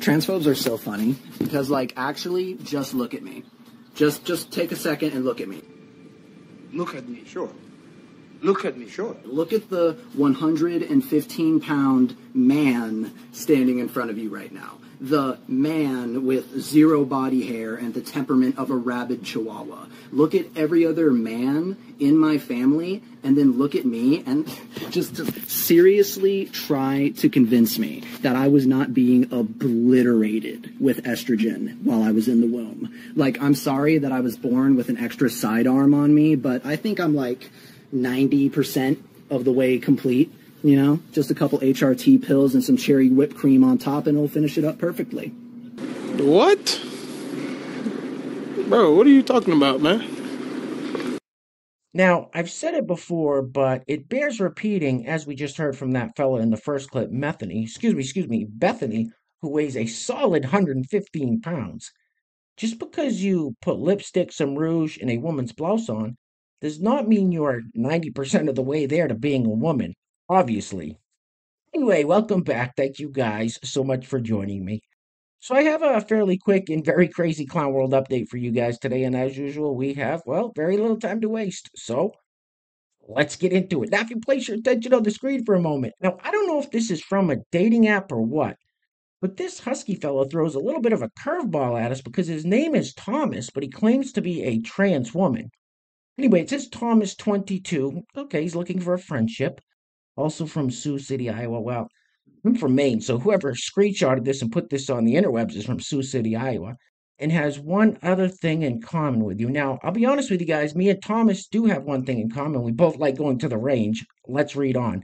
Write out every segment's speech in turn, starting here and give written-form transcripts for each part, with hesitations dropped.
Transphobes are so funny because, like, actually, just look at me. Just take a second and look at me. Look at me, sure. Look at me, sure. Look at the 115-pound man standing in front of you right now. The man with zero body hair and the temperament of a rabid chihuahua. Look at every other man in my family, and then look at me and just seriously try to convince me that I was not being obliterated with estrogen while I was in the womb. Like, I'm sorry that I was born with an extra sidearm on me, but I think I'm like 90% of the way complete, you know? Just a couple HRT pills and some cherry whipped cream on top, and it'll finish it up perfectly. What? Bro, what are you talking about, man? Now, I've said it before, but it bears repeating, as we just heard from that fella in the first clip, Bethany, who weighs a solid 115 pounds. Just because you put lipstick, some rouge, and a woman's blouse on does not mean you are 90% of the way there to being a woman, obviously. Anyway, welcome back. Thank you guys so much for joining me. So I have a fairly quick and very crazy Clown World update for you guys today, and as usual, we have, well, very little time to waste. So let's get into it. Now, if you place your attention on the screen for a moment. Now, I don't know if this is from a dating app or what, but this husky fellow throws a little bit of a curveball at us because his name is Thomas, but he claims to be a trans woman. Anyway, it says Thomas 22. Okay, he's looking for a friendship. Also from Sioux City, Iowa. Well, I'm from Maine, so whoever screenshotted this and put this on the interwebs is from Sioux City, Iowa, and has one other thing in common with you. Now, I'll be honest with you guys, me and Thomas do have one thing in common. We both like going to the range. Let's read on.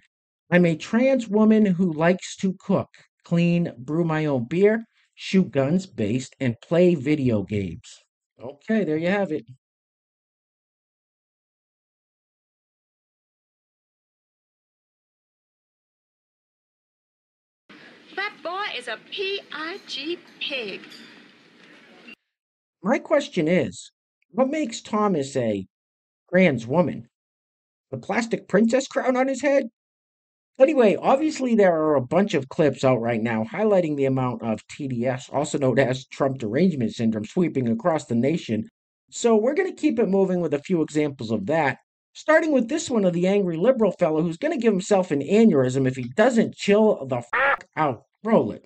I'm a trans woman who likes to cook, clean, brew my own beer, shoot guns, based, and play video games. Okay, there you have it. That boy is a P-I-G pig. My question is, what makes Thomas a trans woman? The plastic princess crown on his head? Anyway, obviously there are a bunch of clips out right now highlighting the amount of TDS, also known as Trump derangement syndrome, sweeping across the nation. So we're going to keep it moving with a few examples of that, starting with this one of the angry liberal fellow who's going to give himself an aneurysm if he doesn't chill the f*** out. Roll it.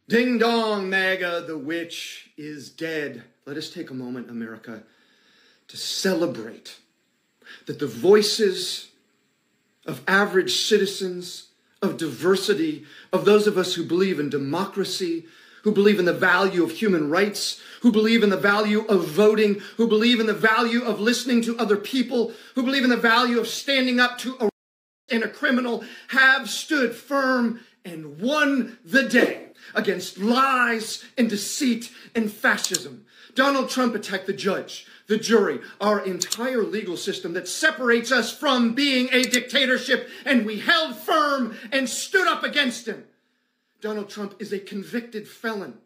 Ding dong, MAGA, the witch is dead. Let us take a moment, America, to celebrate that the voices of average citizens, of diversity, of those of us who believe in democracy, who believe in the value of human rights, who believe in the value of voting, who believe in the value of listening to other people, who believe in the value of standing up to a and a criminal, have stood firm and won the day against lies and deceit and fascism. Donald Trump attacked the judge, the jury, our entire legal system that separates us from being a dictatorship, and we held firm and stood up against him. Donald Trump is a convicted felon.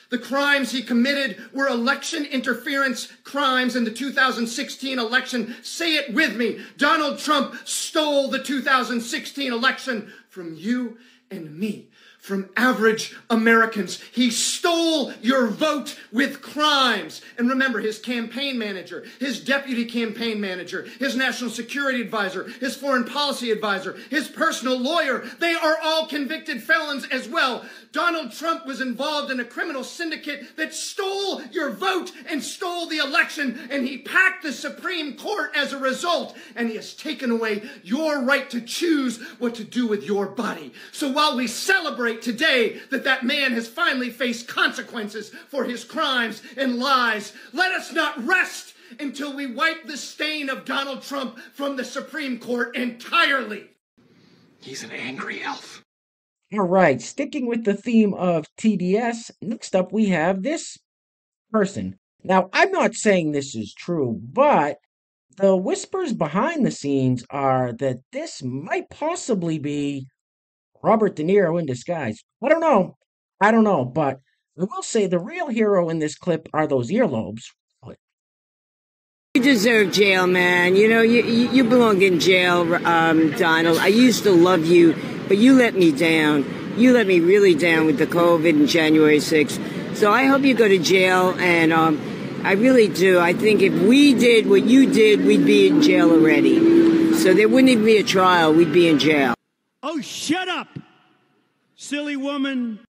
The crimes he committed were election interference crimes in the 2016 election. Say it with me. Donald Trump stole the 2016 election from you and me, from average Americans. He stole your vote with crimes. And remember, his campaign manager, his deputy campaign manager, his national security advisor, his foreign policy advisor, his personal lawyer, they are all convicted felons as well. Donald Trump was involved in a criminal syndicate that stole your vote and stole the election, and he packed the Supreme Court as a result, and he has taken away your right to choose what to do with your body. So while we celebrate today that that man has finally faced consequences for his crimes and lies, let us not rest until we wipe the stain of Donald Trump from the Supreme Court entirely. He's an angry elf. All right, sticking with the theme of TDS, next up we have this person. Now, I'm not saying this is true, but the whispers behind the scenes are that this might possibly be Robert De Niro in disguise. I don't know, but I will say the real hero in this clip are those earlobes. You deserve jail, man. You know, you belong in jail, Donald. I used to love you, but you let me down. you let me really down with the COVID and January 6th. So I hope you go to jail, and I really do. I think if we did what you did, we'd be in jail already. So there wouldn't even be a trial. We'd be in jail. Oh, shut up, silly woman.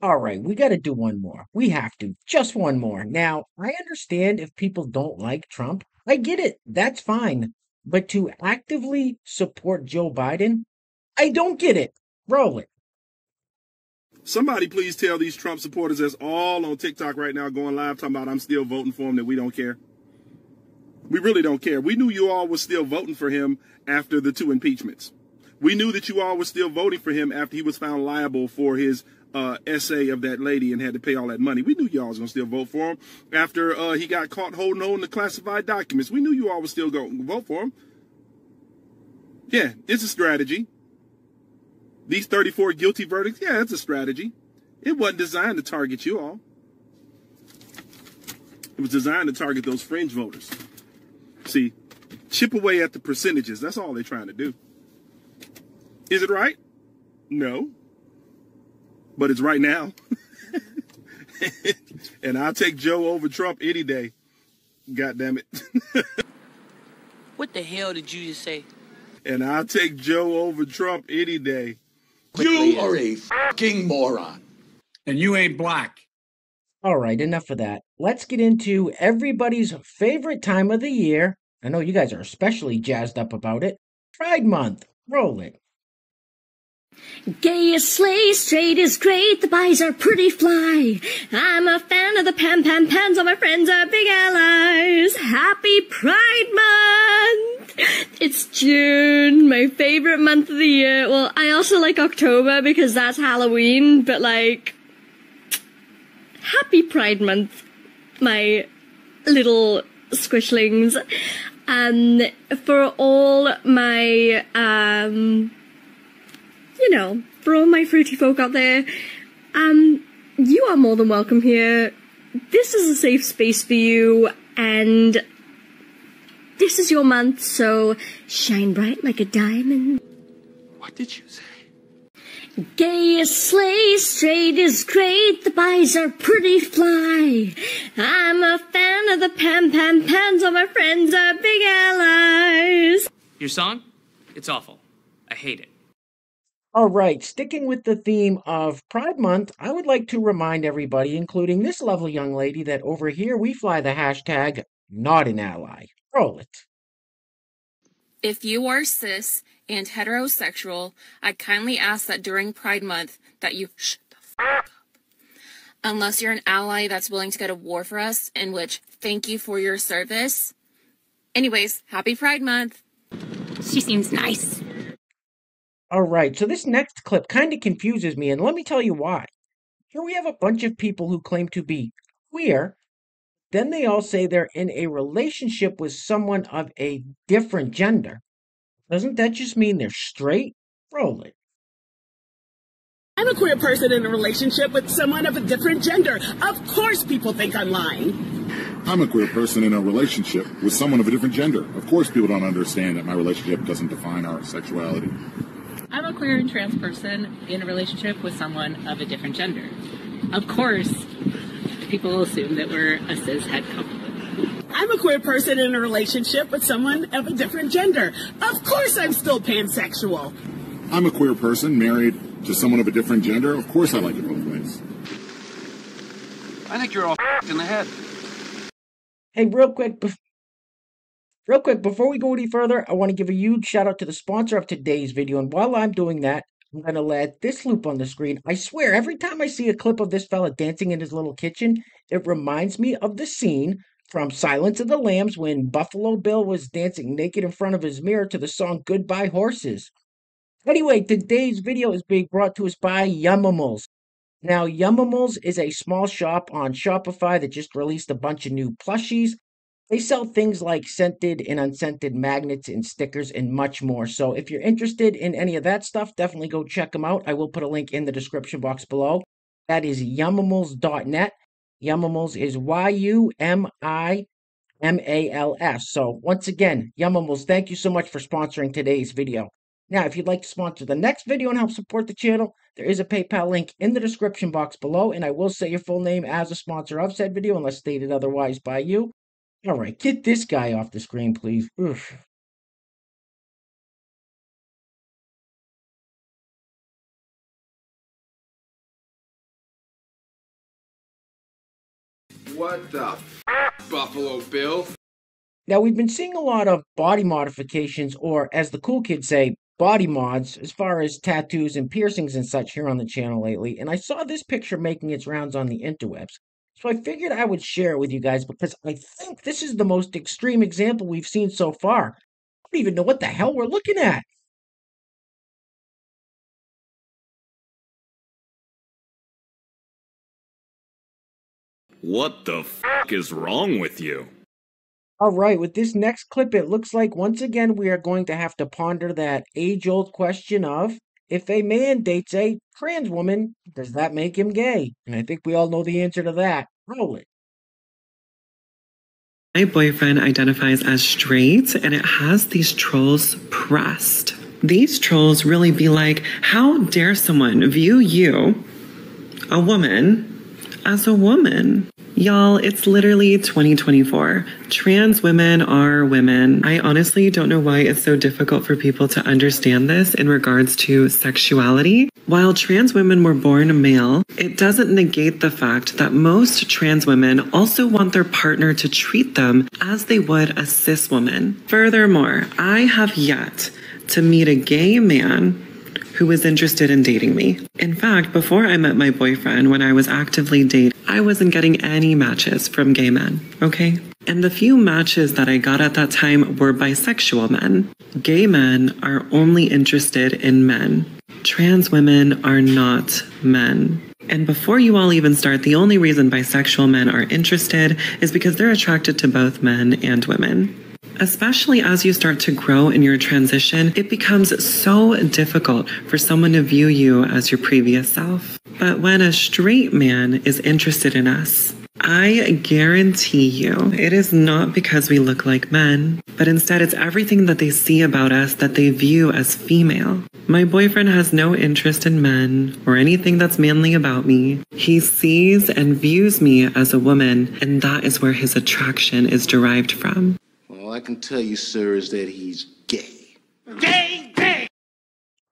All right, we got to do one more. We have to. Just one more. Now, I understand if people don't like Trump. I get it. That's fine. But to actively support Joe Biden, I don't get it. Roll it. Somebody please tell these Trump supporters that's all on TikTok right now going live talking about I'm still voting for him that we don't care. We really don't care. We knew you all were still voting for him after the 2 impeachments. We knew that you all were still voting for him after he was found liable for his essay of that lady and had to pay all that money. We knew you all was going to still vote for him after he got caught holding on to classified documents. We knew you all was still going to vote for him. Yeah, it's a strategy. These 34 guilty verdicts, yeah, it's a strategy. It wasn't designed to target you all. It was designed to target those fringe voters. See, chip away at the percentages. That's all they're trying to do. Is it right? No. But it's right now. And I'll take Joe over Trump any day. God damn it. What the hell did you just say? And I'll take Joe over Trump any day. You are a fucking moron. And you ain't black. All right, enough of that. Let's get into everybody's favorite time of the year. I know you guys are especially jazzed up about it. Pride Month. Roll it. Gay is slay, straight is great, the boys are pretty fly. I'm a fan of the pans, all my friends are big allies. Happy Pride Month! It's June, my favorite month of the year. Well, I also like October because that's Halloween, but like, happy Pride Month, my little squishlings. For all my, for all my fruity folk out there, you are more than welcome here. This is a safe space for you, and this is your month, so shine bright like a diamond. What did you say? Gay is slay, straight is great, the boys are pretty fly. I'm a fan of the pans, all my friends are big allies. Your song? It's awful. I hate it. All right, sticking with the theme of Pride Month, I would like to remind everybody, including this lovely young lady, that over here we fly the hashtag not an ally. Roll it. If you are cis and heterosexual, I kindly ask that during Pride Month that you shut the fuck up. Unless you're an ally that's willing to go to war for us, in which thank you for your service. Anyways, happy Pride Month. She seems nice. All right, so this next clip kind of confuses me, and let me tell you why. Here we have a bunch of people who claim to be queer, then they all say they're in a relationship with someone of a different gender. Doesn't that just mean they're straight? Roll it. I'm a queer person in a relationship with someone of a different gender. Of course people think I'm lying. I'm a queer person in a relationship with someone of a different gender. Of course people don't understand that my relationship doesn't define our sexuality. I'm a queer and trans person in a relationship with someone of a different gender. Of course, people will assume that we're a cis-het couple. I'm a queer person in a relationship with someone of a different gender. Of course I'm still pansexual. I'm a queer person married to someone of a different gender. Of course I like it both ways. I think you're all in the head. Hey, real quick, before we go any further, I want to give a huge shout out to the sponsor of today's video. And while I'm doing that, I'm going to let this loop on the screen. I swear, every time I see a clip of this fella dancing in his little kitchen, it reminds me of the scene from Silence of the Lambs when Buffalo Bill was dancing naked in front of his mirror to the song Goodbye Horses. Anyway, today's video is being brought to us by Yummimals. Now, Yummimals is a small shop on Shopify that just released a bunch of new plushies. They sell things like scented and unscented magnets and stickers and much more. So if you're interested in any of that stuff, definitely go check them out. I will put a link in the description box below. That is yummimals.net. Yummimals is Yummimals. So once again, Yummimals, thank you so much for sponsoring today's video. Now, if you'd like to sponsor the next video and help support the channel, there is a PayPal link in the description box below, and I will say your full name as a sponsor of said video unless stated otherwise by you. All right, get this guy off the screen, please. Oof. What the f, Buffalo Bill? Now, we've been seeing a lot of body modifications, or as the cool kids say, body mods, as far as tattoos and piercings and such here on the channel lately, and I saw this picture making its rounds on the interwebs. So I figured I would share it with you guys because I think this is the most extreme example we've seen so far. I don't even know what the hell we're looking at. What the f is wrong with you? All right, with this next clip, it looks like once again we are going to have to ponder that age-old question of, if a man dates a trans woman, does that make him gay? And I think we all know the answer to that. Roll it. My boyfriend identifies as straight, and it has these trolls pressed. These trolls really be like, how dare someone view you, a woman, as a woman? Y'all, it's literally 2024. Trans women are women. I honestly don't know why it's so difficult for people to understand this in regards to sexuality. While trans women were born male, it doesn't negate the fact that most trans women also want their partner to treat them as they would a cis woman. Furthermore, I have yet to meet a gay man who was interested in dating me. In fact, before I met my boyfriend, when I was actively dating, I wasn't getting any matches from gay men, okay? And the few matches that I got at that time were bisexual men. Gay men are only interested in men. Trans women are not men. And before you all even start, the only reason bisexual men are interested is because they're attracted to both men and women. Especially as you start to grow in your transition, it becomes so difficult for someone to view you as your previous self. But when a straight man is interested in us, I guarantee you it is not because we look like men, but instead it's everything that they see about us that they view as female. My boyfriend has no interest in men or anything that's manly about me. He sees and views me as a woman, and that is where his attraction is derived from. All I can tell you, sir, is that he's gay.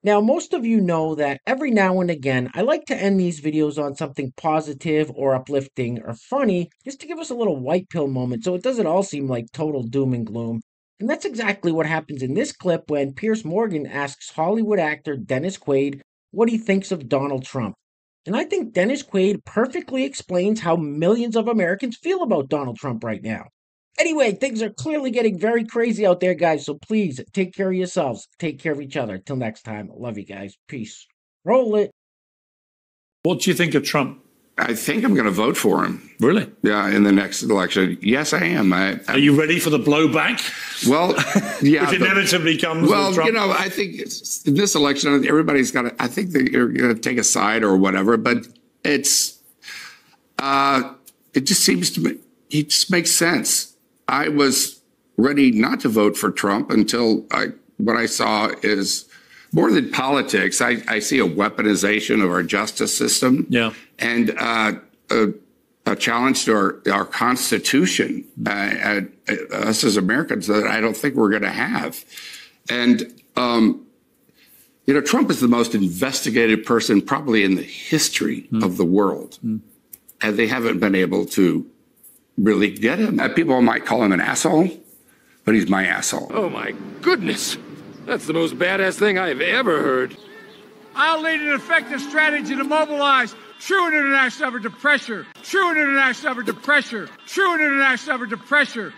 Now, most of you know that every now and again, I like to end these videos on something positive or uplifting or funny, just to give us a little white pill moment so it doesn't all seem like total doom and gloom. And that's exactly what happens in this clip when Piers Morgan asks Hollywood actor Dennis Quaid what he thinks of Donald Trump. And I think Dennis Quaid perfectly explains how millions of Americans feel about Donald Trump right now. Anyway, things are clearly getting very crazy out there, guys, so please take care of yourselves. Take care of each other. Till next time, love you guys. Peace. Roll it. What do you think of Trump? I think I'm going to vote for him. Really? Yeah, in the next election. Yes, I am. Are you ready for the blowback? Well, yeah. Which inevitably comes well, with Trump? you know, I think in this election, everybody's got to, I think they're going to take a side or whatever, but it just seems to me, it just makes sense. I was ready not to vote for Trump until what I saw is more than politics. I see a weaponization of our justice system, and a challenge to our Constitution, us as Americans, that I don't think we're going to have. And you know, Trump is the most investigated person probably in the history of the world, and they haven't been able to really get him. People might call him an asshole, but he's my asshole. Oh my goodness. That's the most badass thing I've ever heard. I'll lead an effective strategy to mobilize true and international effort to pressure. True and international effort to pressure. True and international effort to pressure.